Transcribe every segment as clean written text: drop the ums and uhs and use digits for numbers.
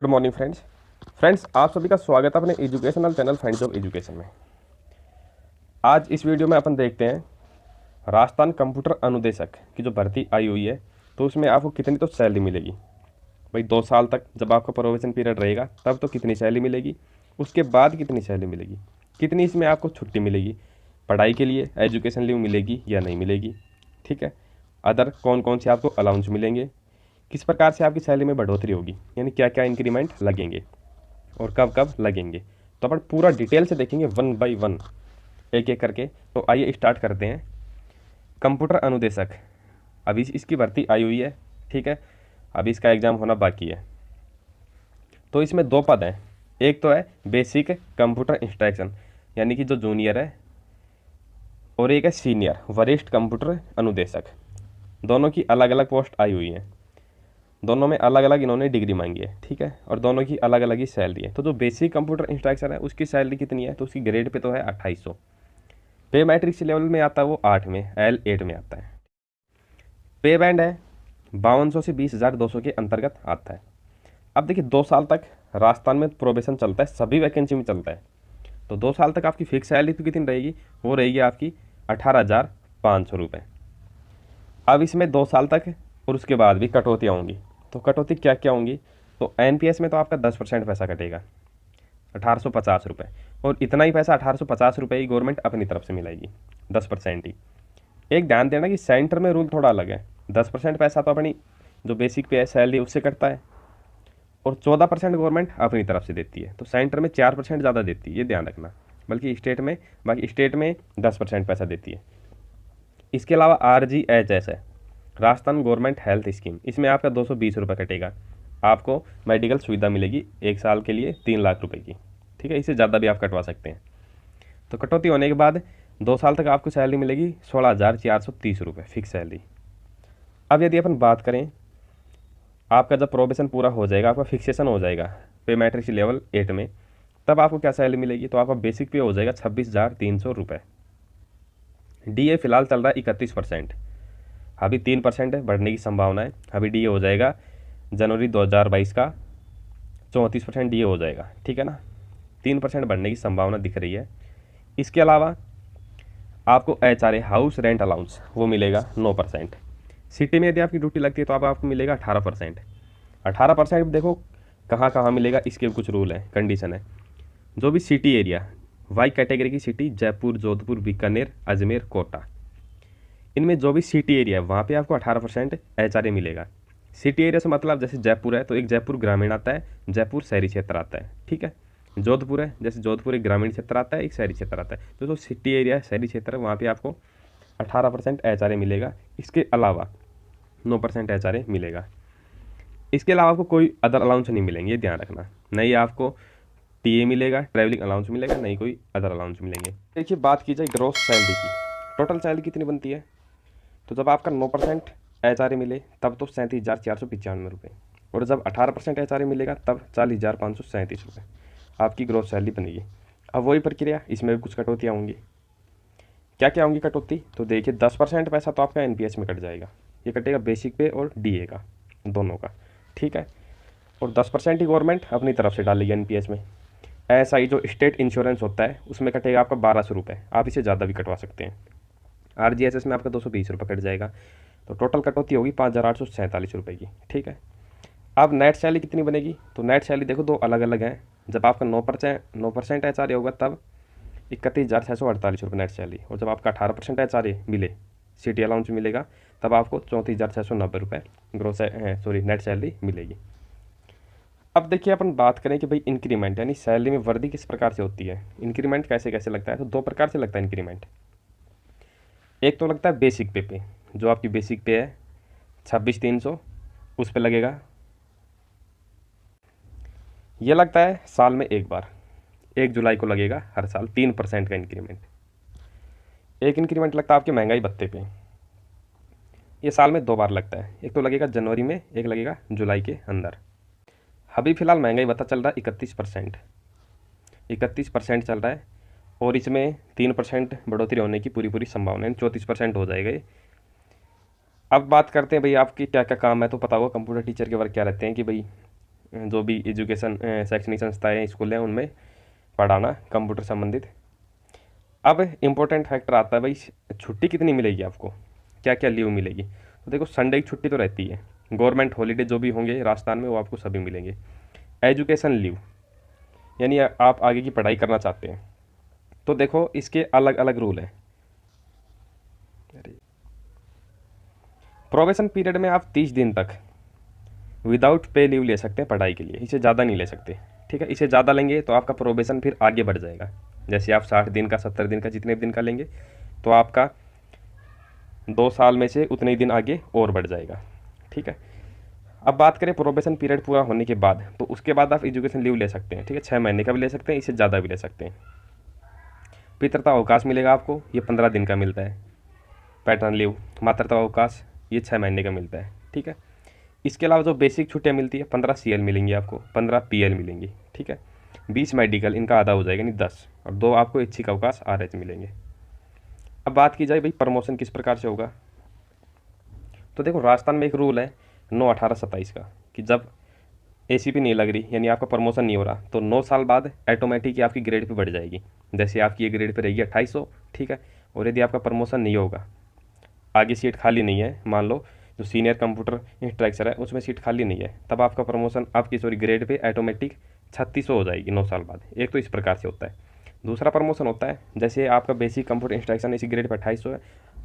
Good morning friends आप सभी का स्वागत है अपने educational channel friends of education में। आज इस वीडियो में अपन देखते हैं राजस्थान कंप्यूटर अनुदेशक की जो भर्ती आई हुई है, तो उसमें आपको कितनी तो सैलरी मिलेगी। भाई 2 साल तक जब आपका प्रोबेशन पीरियड रहेगा तब तो कितनी सैलरी मिलेगी, उसके बाद कितनी सैलरी मिलेगी, कितनी इसमें आपको छुट्टी मिलेगी, पढ़ाई के लिए एजुकेशन लीव मिलेगी या नहीं मिलेगी, ठीक है, अदर कौन कौन से आपको अलाउंस मिलेंगे, किस प्रकार से आपकी सैलरी में बढ़ोतरी होगी, यानी क्या क्या इंक्रीमेंट लगेंगे और कब कब लगेंगे। तो अपन पूरा डिटेल से देखेंगे वन बाय वन, एक एक करके। तो आइए स्टार्ट करते हैं। कंप्यूटर अनुदेशक, अभी इसकी भर्ती आई हुई है, ठीक है, अभी इसका एग्ज़ाम होना बाकी है। तो इसमें 2 पद हैं, एक तो है बेसिक कंप्यूटर इंस्ट्रक्शन यानी कि जो जूनियर है, और एक है सीनियर वरिष्ठ कंप्यूटर अनुदेशक। दोनों की अलग अलग पोस्ट आई हुई हैं, दोनों में अलग अलग इन्होंने डिग्री मांगी है, ठीक है, और दोनों की अलग अलग ही सैलरी है। तो जो बेसिक कंप्यूटर इंस्ट्रक्टर है उसकी सैलरी कितनी है, तो उसकी ग्रेड पे तो है 2800, पे मैट्रिक्स लेवल में आता है वो 8 में, L8 में आता है। पे बैंड है 5200 से 20,200 के अंतर्गत आता है। अब देखिए 2 साल तक राजस्थान में प्रोबेशन चलता है, सभी वैकेंसी में चलता है। तो 2 साल तक आपकी फिक्स सैलरी तो कितनी रहेगी, वो रहेगी आपकी 18,500 रुपये। अब इसमें 2 साल तक और उसके बाद भी कटौतियाँ होंगी। तो कटौती क्या क्या होंगी, तो एनपीएस में तो आपका 10% पैसा कटेगा, 1850 रुपये, और इतना ही पैसा 1850 रुपये ही गवर्नमेंट अपनी तरफ से मिलाएगी, 10% ही। एक ध्यान देना कि सेंटर में रूल थोड़ा अलग है, 10% पैसा तो अपनी जो बेसिक पे है सैलरी उससे कटता है, और 14% गवर्नमेंट अपनी तरफ से देती है। तो सेंटर में 4% ज़्यादा देती है, ये ध्यान रखना, बल्कि स्टेट में 10% पैसा देती है। इसके अलावा RGHS है, राजस्थान गवर्नमेंट हेल्थ स्कीम, इसमें आपका 220 रुपये कटेगा। आपको मेडिकल सुविधा मिलेगी 1 साल के लिए 3 लाख रुपए की, ठीक है, इससे ज़्यादा भी आप कटवा सकते हैं। तो कटौती होने के बाद 2 साल तक आपको सैलरी मिलेगी 16,430 रुपये फिक्स सैलरी। अब यदि अपन बात करें, आपका जब प्रोबेशन पूरा हो जाएगा, आपका फिक्सेशन हो जाएगा पे मैट्रिक्स लेवल 8 में, तब आपको क्या सैलरी मिलेगी, तो आपका बेसिक पे हो जाएगा 26,300 रुपये। DA फिलहाल चल रहा है 31%, अभी 3% है, बढ़ने की संभावना है। अभी DA हो जाएगा जनवरी 2022 का 34% DA हो जाएगा, ठीक है ना, 3% बढ़ने की संभावना दिख रही है। इसके अलावा आपको HRA हाउस रेंट अलाउंस वो मिलेगा 9%। सिटी में यदि आपकी ड्यूटी लगती है तो आपको मिलेगा 18%। 18% देखो कहाँ कहाँ मिलेगा, इसके कुछ रूल हैं, कंडीशन है। जो भी सिटी एरिया, वाई कैटेगरी की सिटी, जयपुर, जोधपुर, बीकानेर, अजमेर, कोटा, इनमें जो भी सिटी एरिया है वहाँ पे आपको 18% HRA मिलेगा। सिटी एरिया से मतलब जैसे जयपुर है तो एक जयपुर ग्रामीण आता है, जयपुर शहरी क्षेत्र आता है, ठीक है। जोधपुर है, जैसे जोधपुर एक ग्रामीण क्षेत्र आता है, एक शहरी क्षेत्र आता है। तो जो सिटी एरिया है, शहरी क्षेत्र है, वहाँ पे आपको 18% HRA मिलेगा। इसके अलावा 9% HRA मिलेगा। इसके अलावा आपको कोई अदर अलाउंस नहीं मिलेंगे, ये ध्यान रखना। नहीं आपको TA मिलेगा, ट्रैवलिंग अलाउंस मिलेगा, नहीं कोई अदर अलाउंस मिलेंगे। देखिए बात की जाए ग्रॉस सैलरी की, टोटल सैलरी कितनी बनती है, तो जब आपका 9% HRA मिले तब तो 37,495 रुपये, और जब 18% HRA मिलेगा तब 40,537 रुपये आपकी ग्रोथ सैलरी बनेगी। अब वही प्रक्रिया, इसमें भी कुछ कटौतियाँ होंगी। क्या क्या होंगी कटौती, तो देखिए 10% पैसा तो आपका NPS में कट जाएगा, ये कटेगा बेसिक पे और DA का, दोनों का, ठीक है, और 10% ही गवर्नमेंट अपनी तरफ से डालेगी NPS में। SI जो स्टेट इंश्योरेंस होता है उसमें कटेगा आपका 1200 रुपये, आप इसे ज़्यादा भी कटवा सकते हैं। RGHS में आपका 220 रुपये कट जाएगा, तो टोटल कटौती होगी 5,847 रुपये की, ठीक है। अब नेट सैलरी कितनी बनेगी, तो नेट सैलरी देखो 2 अलग अलग हैं। जब आपका 9% HRA होगा तब 31,648 रुपये नेट सैलरी, और जब आपका 18% HRA मिले, सिटी अलाउंस मिलेगा, तब आपको 34,690 रुपये नेट सैलरी मिलेगी। अब देखिए अपन बात करें कि भाई इंक्रीमेंट यानी सैलरी में वृद्धि किस प्रकार से होती है, इंक्रीमेंट कैसे कैसे लगता है, तो 2 प्रकार से लगता है इंक्रीमेंट। एक तो लगता है बेसिक पे, जो आपकी बेसिक पे है 26,300, उस पे लगेगा। ये लगता है साल में एक बार, 1 जुलाई को लगेगा हर साल 3% का इंक्रीमेंट। एक इंक्रीमेंट लगता है आपके महंगाई भत्ते पे, ये साल में 2 बार लगता है, एक तो लगेगा जनवरी में, एक लगेगा जुलाई के अंदर। अभी फ़िलहाल महंगाई भत्ता चल रहा है 31% चल रहा है, और इसमें 3% बढ़ोतरी होने की पूरी संभावना है, 34% हो जाएगा ये। अब बात करते हैं भाई आपकी क्या क्या काम है, तो पता होगा कंप्यूटर टीचर के वर्क क्या रहते हैं कि भाई जो भी एजुकेशन शैक्षणिक संस्थाएँ हैं, स्कूल हैं, उनमें पढ़ाना कंप्यूटर संबंधित। अब इम्पोर्टेंट फैक्टर आता है भाई, छुट्टी कितनी मिलेगी आपको, क्या क्या लीव मिलेगी। तो देखो संडे की छुट्टी तो रहती है, गवर्नमेंट हॉलीडे जो भी होंगे राजस्थान में वो आपको सभी मिलेंगे। एजुकेशन लीव यानी आप आगे की पढ़ाई करना चाहते हैं तो देखो इसके अलग अलग रूल हैं। प्रोबेशन पीरियड में आप 30 दिन तक विदाउट पे लीव ले सकते हैं पढ़ाई के लिए, इसे ज़्यादा नहीं ले सकते, ठीक है। इसे ज़्यादा लेंगे तो आपका प्रोबेशन फिर आगे बढ़ जाएगा। जैसे आप 60 दिन का, 70 दिन का, जितने भी दिन का लेंगे तो आपका 2 साल में से उतने ही दिन आगे और बढ़ जाएगा, ठीक है। अब बात करें प्रोबेशन पीरियड पूरा होने के बाद, तो उसके बाद आप एजुकेशन लीव ले सकते हैं, ठीक है। 6 महीने का भी ले सकते हैं, इससे ज़्यादा भी ले सकते हैं। पितृत्व अवकाश मिलेगा आपको, ये 15 दिन का मिलता है। पैटर्न लीव, मातृत्व अवकाश, ये 6 महीने का मिलता है, ठीक है। इसके अलावा जो बेसिक छुट्टियाँ मिलती है 15 CL मिलेंगी आपको, 15 PL मिलेंगी, ठीक है। 20 मेडिकल, इनका आधा हो जाएगा यानी 10, और 2 आपको ऐच्छिक अवकाश RH मिलेंगे। अब बात की जाए भाई प्रमोशन किस प्रकार से होगा, तो देखो राजस्थान में एक रूल है 9/18/27 का, कि जब ACP नहीं लग रही यानी आपका प्रमोशन नहीं हो रहा तो 9 साल बाद ऑटोमेटिक आपकी ग्रेड पे बढ़ जाएगी। जैसे आपकी ये ग्रेड पे रहेगी 2800, ठीक है। और यदि आपका प्रमोशन नहीं होगा, आगे सीट खाली नहीं है, मान लो जो सीनियर कंप्यूटर इंस्ट्रक्टर है उसमें सीट खाली नहीं है, तब आपका प्रमोशन आपकी ग्रेड पे ऑटोमेटिक 3600 हो जाएगी 9 साल बाद। एक तो इस प्रकार से होता है। दूसरा प्रमोशन होता है जैसे आपका बेसिक कंप्यूटर इंस्ट्रक्शन इसी ग्रेड पे 2800 है,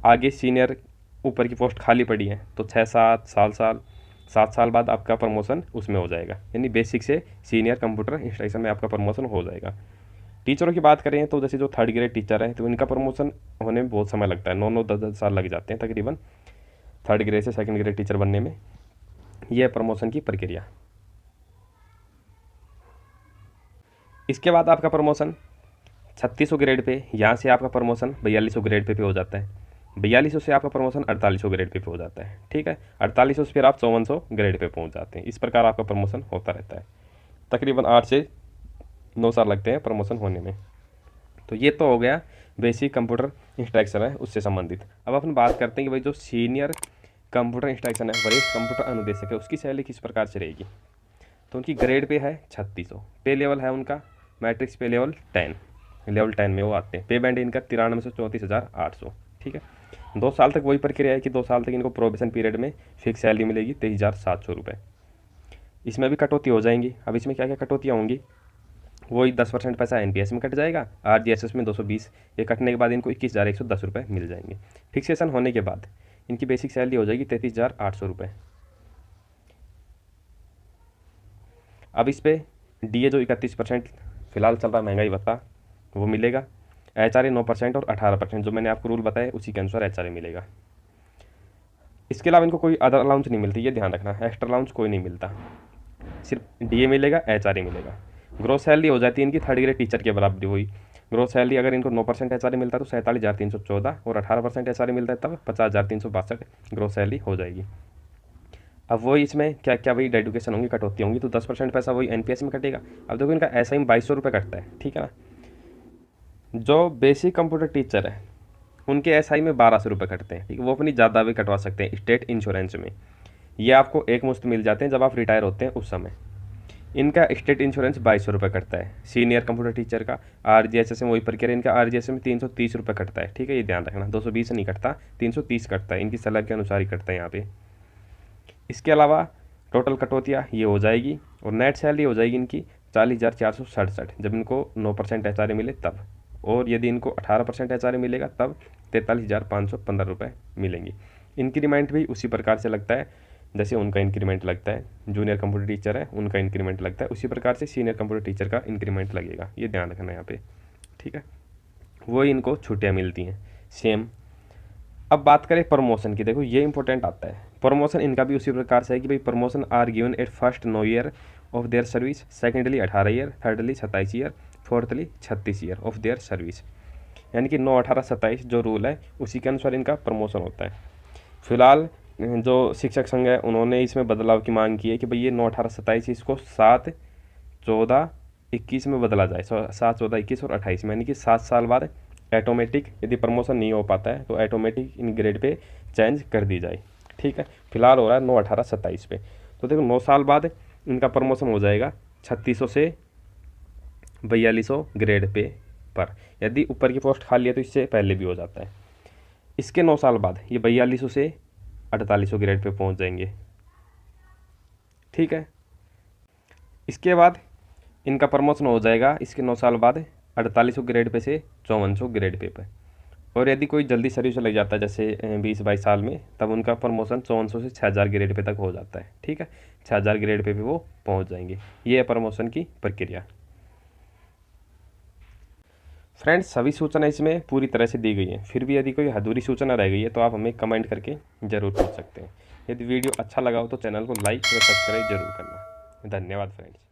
आगे सीनियर ऊपर की पोस्ट खाली पड़ी है तो 7 साल बाद आपका प्रमोशन उसमें हो जाएगा, यानी बेसिक से सीनियर कंप्यूटर इंस्ट्रक्शन में आपका प्रमोशन हो जाएगा। टीचरों की बात करें तो जैसे जो 3rd ग्रेड टीचर है तो इनका प्रमोशन होने में बहुत समय लगता है, 9 10 साल लग जाते हैं तकरीबन 3rd ग्रेड से 2nd ग्रेड टीचर बनने में। यह प्रमोशन की प्रक्रिया। इसके बाद आपका प्रमोशन 3600 ग्रेड पे, यहाँ से आपका प्रमोशन 4200 ग्रेड पे हो जाता है। 4200 से आपका प्रमोशन 4800 ग्रेड पे हो जाता है, ठीक है। 4800 से फिर आप 5400 ग्रेड पे पहुँच जाते हैं। इस प्रकार आपका प्रमोशन होता रहता है। तकरीबन 8 से 9 साल लगते हैं प्रमोशन होने में। तो ये तो हो गया बेसिक कंप्यूटर इंस्ट्रक्शन है उससे संबंधित। अब अपन बात करते हैं कि भाई जो सीनियर कंप्यूटर इंस्ट्रक्शन है, वरिष्ठ कंप्यूटर अनुदेशक है, उसकी सैलरी किस प्रकार से रहेगी। तो उनकी ग्रेड पे है 3600, पे लेवल है उनका मैट्रिक्स पे लेवल 10, लेवल 10 में वो आते हैं। पे बैंड इनका 93 से 34,800, ठीक है। 2 साल तक वही प्रक्रिया है कि 2 साल तक इनको प्रोबेशन पीरियड में फिक्स सैलरी मिलेगी 23,700 रुपये। इसमें भी कटौती हो जाएंगी। अब इसमें क्या क्या कटौतियाँ होंगी, वही 10% पैसा NPS में कट जाएगा, RGSS में 220, ये कटने के बाद इनको 21,110 रुपये मिल जाएंगे। फिक्सेशन होने के बाद इनकी बेसिक सैलरी हो जाएगी 33,800 रुपये। अब इस पर DA जो 31% फिलहाल चल रहा महंगाई भत्ता वो मिलेगा। HRA 9% और 18% जो मैंने आपको रूल बताया उसी के अनुसार HRA मिलेगा। इसके अलावा इनको कोई अदर अलाउंस नहीं मिलती, ये ध्यान रखना, एक्स्ट्रा अलाउंस कोई नहीं मिलता, सिर्फ DA मिलेगा, HRA मिलेगा। ग्रोस सैलरी हो जाती है इनकी 3rd ग्रेड टीचर के बराबर हुई। ग्रोस सैलरी अगर इनको 9% HRA मिलता है तो 47,314, और 18% HRA मिलता है तब 50,362 ग्रोस सैलरी हो जाएगी। अब वही इसमें क्या क्या वही डेडुकेशन होंगी, कटौती होंगी, तो 10% पैसा वही NPS में कटेगा। अब देखो इनका SI में 2200 रुपये कटता है, ठीक है ना। जो बेसिक कंप्यूटर टीचर है उनके SI में 1200 रुपये कटते हैं, ठीक है। वो अपनी ज़्यादा भी कटवा सकते हैं स्टेट इंश्योरेंस में, ये आपको एक मुश्त मिल जाते हैं जब आप रिटायर होते हैं उस समय। इनका स्टेट इंश्योरेंस 2200 रुपये कटता है। सीनियर कंप्यूटर टीचर का RGSS में वही प्रक्रिया, इनका RGSS में 330 रुपये कटता है, ठीक है। ये ध्यान रखना, 220 नहीं कटता, 330 कटता है, इनकी सैलरी के अनुसार ही कटता है यहाँ पे। इसके अलावा टोटल कटौतियाँ ये हो जाएगी, और नेट सैलरी हो जाएगी इनकी 40,467 जब इनको 9% HRA मिले तब, और यदि इनको 18% HRA मिलेगा तब 43,515 रुपये मिलेंगी। इंक्रीमेंट भी उसी प्रकार से लगता है जैसे उनका इंक्रीमेंट लगता है, जूनियर कंप्यूटर टीचर है उनका इंक्रीमेंट लगता है, उसी प्रकार से सीनियर कंप्यूटर टीचर का इंक्रीमेंट लगेगा, ये ध्यान रखना यहाँ पे, ठीक है। वही इनको छुट्टियाँ मिलती हैं सेम। अब बात करें प्रमोशन की, देखो ये इंपॉर्टेंट आता है। प्रमोशन इनका भी उसी प्रकार से है कि भाई promotion are given at first 9 year of their service, secondly 18 year, thirdly 27 year, fourthly 36 year of their service, यानी कि 9, 18, 27 जो रूल है उसी के अनुसार इनका प्रमोशन होता है। फिलहाल जो शिक्षक संघ है उन्होंने इसमें बदलाव की मांग की है कि भाई ये 9, 18, 27 इसको 7, 14, 21 में बदला जाए, 7, 14, 21 और 28 में, यानी कि 7 साल बाद ऑटोमेटिक यदि प्रमोशन नहीं हो पाता है तो automatic in grade pay change कर दी जाए, ठीक है। फिलहाल हो रहा है 9, 18, 27 पे। तो देखो 9 साल बाद इनका प्रमोशन हो जाएगा 3600 से 4200 ग्रेड पे पर। यदि ऊपर की पोस्ट खाली है तो इससे पहले भी हो जाता है। इसके 9 साल बाद ये 4200 से 4800 ग्रेड पे पहुंच जाएंगे। ठीक है। इसके बाद इनका प्रमोशन हो जाएगा इसके 9 साल बाद 4800 ग्रेड पे से 5400 ग्रेड पे पर। और यदि कोई जल्दी सर्विस लग जाता है जैसे 20-22 साल में, तब उनका प्रमोशन 5400 से 6000 ग्रेड पे तक हो जाता है। ठीक है, 6000 ग्रेड पे भी वो पहुंच जाएंगे। ये है प्रमोशन की प्रक्रिया। फ्रेंड्स, सभी सूचना इसमें पूरी तरह से दी गई है। फिर भी यदि कोई अधूरी सूचना रह गई है तो आप हमें कमेंट करके ज़रूर पूछ सकते हैं। यदि वीडियो अच्छा लगा हो तो चैनल को लाइक और सब्सक्राइब जरूर करना। धन्यवाद फ्रेंड्स।